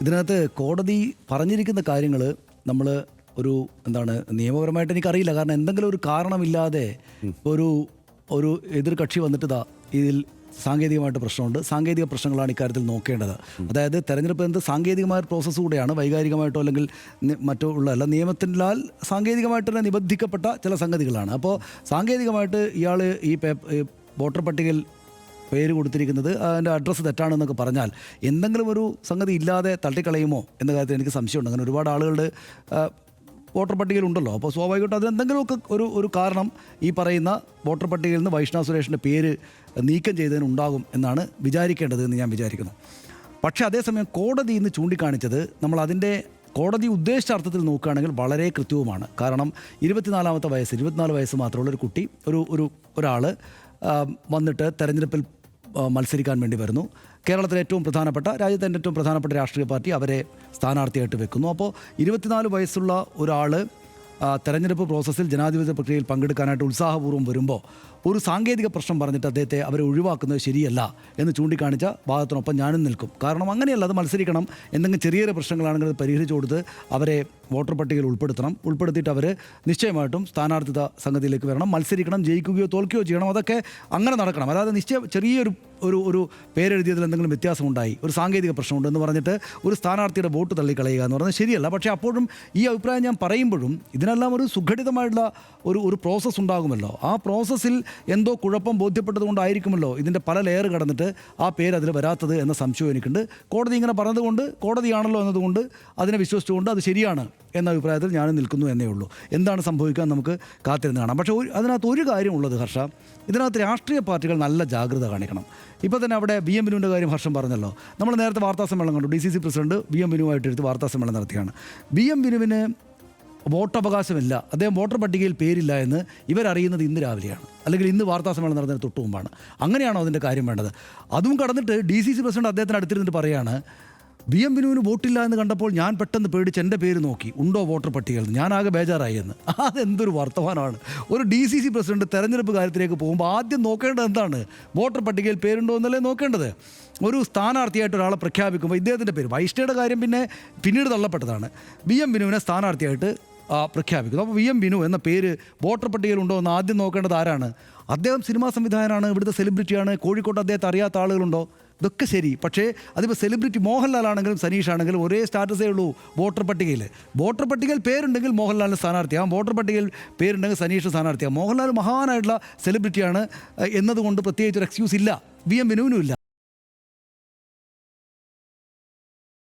ഇതിനകത്ത് കോടതി പറഞ്ഞിരിക്കുന്ന കാര്യങ്ങൾ നമ്മൾ ഒരു എന്താണ് നിയമപരമായിട്ട് എനിക്കറിയില്ല. കാരണം എന്തെങ്കിലും ഒരു കാരണമില്ലാതെ ഒരു ഒരു എതിർ കക്ഷി വന്നിട്ട് ഇതിൽ സാങ്കേതികമായിട്ട് പ്രശ്നമുണ്ട്, സാങ്കേതിക പ്രശ്നങ്ങളാണ് ഇക്കാര്യത്തിൽ നോക്കേണ്ടത്. അതായത് തെരഞ്ഞെടുപ്പ് എന്ത് സാങ്കേതികമായ പ്രോസസ്സ് കൂടെയാണ്, വൈകാരികമായിട്ടോ അല്ലെങ്കിൽ മറ്റോ ഉള്ളതല്ല. നിയമത്തിനാൽ സാങ്കേതികമായിട്ട് തന്നെ നിബന്ധിക്കപ്പെട്ട ചില സംഗതികളാണ്. അപ്പോൾ സാങ്കേതികമായിട്ട് ഇയാൾ ഈ വോട്ടർ പട്ടികയിൽ പേര് കൊടുത്തിരിക്കുന്നത് അതിൻ്റെ അഡ്രസ്സ് തെറ്റാണെന്നൊക്കെ പറഞ്ഞാൽ എന്തെങ്കിലും ഒരു സംഗതി ഇല്ലാതെ തള്ളിക്കളയുമോ എന്ന കാര്യത്തിൽ എനിക്ക് സംശയമുണ്ട്. അങ്ങനെ ഒരുപാട് ആളുകളുടെ വോട്ടർ പട്ടികയിലുണ്ടല്ലോ. അപ്പോൾ സ്വാഭാവികമായിട്ടും അതിനെന്തെങ്കിലുമൊക്കെ ഒരു കാരണം ഈ പറയുന്ന വോട്ടർ പട്ടികയിൽ നിന്ന് വൈഷ്ണവ് സുരേഷിൻ്റെ പേര് നീക്കം ചെയ്തതിന് ഉണ്ടാകും എന്നാണ് വിചാരിക്കേണ്ടത് എന്ന് ഞാൻ വിചാരിക്കുന്നു. പക്ഷേ അതേസമയം കോടതി ഇന്ന് ചൂണ്ടിക്കാണിച്ചത് നമ്മൾ അതിൻ്റെ കോടതി ഉദ്ദേശിച്ച അർത്ഥത്തിൽ നോക്കുകയാണെങ്കിൽ വളരെ കൃത്യവുമാണ്. കാരണം 24 വയസ്സ് മാത്രമുള്ള ഒരു കുട്ടി ഒരാൾ വന്നിട്ട് തെരഞ്ഞെടുപ്പിൽ മത്സരിക്കാൻ വേണ്ടി വരുന്നു. കേരളത്തിലെ രാജ്യത്തെ ഏറ്റവും പ്രധാനപ്പെട്ട രാഷ്ട്രീയ പാർട്ടി അവരെ സ്ഥാനാർത്ഥിയായിട്ട് വെക്കുന്നു. അപ്പോൾ 24 വയസ്സുള്ള ഒരാൾ തെരഞ്ഞെടുപ്പ് പ്രോസസ്സിൽ ജനാധിപത്യ പ്രക്രിയയിൽ പങ്കെടുക്കാനായിട്ട് ഉത്സാഹപൂർവ്വം വരുമ്പോൾ ഒരു സാങ്കേതിക പ്രശ്നം പറഞ്ഞിട്ട് അദ്ദേഹത്തെ അവരെ ഒഴിവാക്കുന്നത് ശരിയല്ല എന്ന് ചൂണ്ടിക്കാണിച്ച ഭാഗത്തിനൊപ്പം ഞാനും നിൽക്കും. കാരണം അങ്ങനെയല്ല, അത് മത്സരിക്കണം. എന്തെങ്കിലും ചെറിയ പ്രശ്നങ്ങളാണെങ്കിൽ അത് പരിഹരിച്ചു കൊടുത്ത് അവരെ വോട്ടർ പട്ടികയിൽ ഉൾപ്പെടുത്തിയിട്ട് അവർ നിശ്ചയമായിട്ടും സ്ഥാനാർത്ഥിത സംഗതിയിലേക്ക് വരണം, മത്സരിക്കണം, ജയിക്കുകയോ തോൽക്കുകയോ ചെയ്യണം. അതൊക്കെ അങ്ങനെ നടക്കണം. അതായത് ചെറിയൊരു ഒരു പേരെഴുതിയതിൽ എന്തെങ്കിലും വ്യത്യാസമുണ്ടായി, ഒരു സാങ്കേതിക പ്രശ്നമുണ്ടെന്ന് പറഞ്ഞിട്ട് ഒരു സ്ഥാനാർത്ഥിയുടെ വോട്ട് തള്ളിക്കളയുക എന്ന് പറയുന്നത് ശരിയല്ല. പക്ഷേ അപ്പോഴും ഈ അഭിപ്രായം ഞാൻ പറയുമ്പോഴും ഇതിനെല്ലാം ഒരു സുഘടിതമായിട്ടുള്ള ഒരു പ്രോസസ്സ് ഉണ്ടാകുമല്ലോ. ആ പ്രോസസ്സിൽ എന്തോ കുഴപ്പം ബോധ്യപ്പെട്ടതുകൊണ്ടായിരിക്കുമല്ലോ ഇതിൻ്റെ പല ലെയർ കടന്നിട്ട് ആ പേര് അതിൽ വരാത്തത് എന്ന സംശയം എനിക്കുണ്ട്. കോടതി ഇങ്ങനെ പറഞ്ഞതുകൊണ്ട്, കോടതിയാണല്ലോ എന്നതുകൊണ്ട് അതിനെ വിശ്വസിച്ചുകൊണ്ട് അത് ശരിയാണ് എന്ന അഭിപ്രായത്തിൽ ഞാനും നിൽക്കുന്നു എന്നേ ഉള്ളൂ. എന്താണ് സംഭവിക്കുക നമുക്ക് കാത്തിരുന്ന് കാണാം. പക്ഷേ അതിനകത്ത് ഒരു കാര്യമുള്ളത് ഹർഷ, ഇതിനകത്ത് രാഷ്ട്രീയ പാർട്ടികൾ നല്ല ജാഗ്രത കാണിക്കണം. ഇപ്പോൾ തന്നെ അവിടെ ബി എം ബിനുവിൻ്റെ കാര്യം ഹർഷം പറഞ്ഞല്ലോ. നമ്മൾ നേരത്തെ വാർത്താസമ്മേളനം കണ്ടു. DCC പ്രസിഡന്റ് ബി എം ബിനുവായിട്ട് എടുത്ത് വാർത്താസമ്മേളനം നടത്തിയാണ്. ബി എം ബിനുവിന് വോട്ടവകാശമില്ല, അദ്ദേഹം വോട്ടർ പട്ടികയിൽ പേരില്ല എന്ന് ഇവരറിയുന്നത് ഇന്ന് രാവിലെയാണ്, അല്ലെങ്കിൽ ഇന്ന് വാർത്താസമ്മേളനം നടന്നതിന് തൊട്ട് മുമ്പാണ്. അങ്ങനെയാണോ അതിൻ്റെ കാര്യം വേണ്ടത്? അതും കടന്നിട്ട് DCC പ്രസിഡന്റ് അദ്ദേഹത്തിന് അടുത്തിരുന്നിട്ട് പറയുകയാണ്, ബി എം ബിനുവിന് വോട്ടില്ല എന്ന് കണ്ടപ്പോൾ ഞാൻ പെട്ടെന്ന് പേടിച്ച് എൻ്റെ പേര് നോക്കി, ഉണ്ടോ വോട്ടർ പട്ടികയിൽ, ഞാനാകെ ബേജാറായി എന്ന്. അതെന്തൊരു വർത്തമാനമാണ്! ഒരു DCC പ്രസിഡന്റ് തെരഞ്ഞെടുപ്പ് കാര്യത്തിലേക്ക് പോകുമ്പോൾ ആദ്യം നോക്കേണ്ടത് എന്താണ്? വോട്ടർ പട്ടികയിൽ പേരുണ്ടോ എന്നല്ലേ നോക്കേണ്ടത്. ഒരു സ്ഥാനാർത്ഥിയായിട്ട് ഒരാളെ പ്രഖ്യാപിക്കുമ്പോൾ ഇദ്ദേഹത്തിൻ്റെ പേര്, വൈഷ്ണയുടെ കാര്യം പിന്നീട് തള്ളപ്പെട്ടതാണ്, ബി എം ബിനുവിനെ സ്ഥാനാർത്ഥിയായിട്ട് പ്രഖ്യാപിക്കുന്നു. അപ്പോൾ ബി എം ബിനു എന്ന പേര് വോട്ടർ പട്ടികയിലുണ്ടോ എന്ന് ആദ്യം നോക്കേണ്ടത് ആരാണ്? അദ്ദേഹം സിനിമാ സംവിധായകനാണ്, ഇവിടുത്തെ സെലിബ്രിറ്റിയാണ്, കോഴിക്കോട്ട് അദ്ദേഹത്തെ അറിയാത്ത ആളുകളുണ്ടോ? ഇതൊക്കെ ശരി. പക്ഷേ അതിപ്പോൾ സെലിബ്രിറ്റി മോഹൻലാൽ ആണെങ്കിലും സനീഷ് ആണെങ്കിലും ഒരേ സ്റ്റാറ്റസേ ഉള്ളൂ വോട്ടർ പട്ടികയിൽ. വോട്ടർ പട്ടികയിൽ പേരുണ്ടെങ്കിൽ മോഹൻലാലിന് സ്ഥാനാർത്ഥിയാകാം, വോട്ടർ പട്ടികയിൽ പേരുണ്ടെങ്കിൽ സനീഷ് സ്ഥാനാർത്ഥിയാകാം. മോഹൻലാൽ മഹാനായിട്ടുള്ള സെലിബ്രിറ്റിയാണ് എന്നതുകൊണ്ട് പ്രത്യേകിച്ചൊരു എക്സ്ക്യൂസ് ഇല്ല, ബി എം ബിനുവിനും ഇല്ല.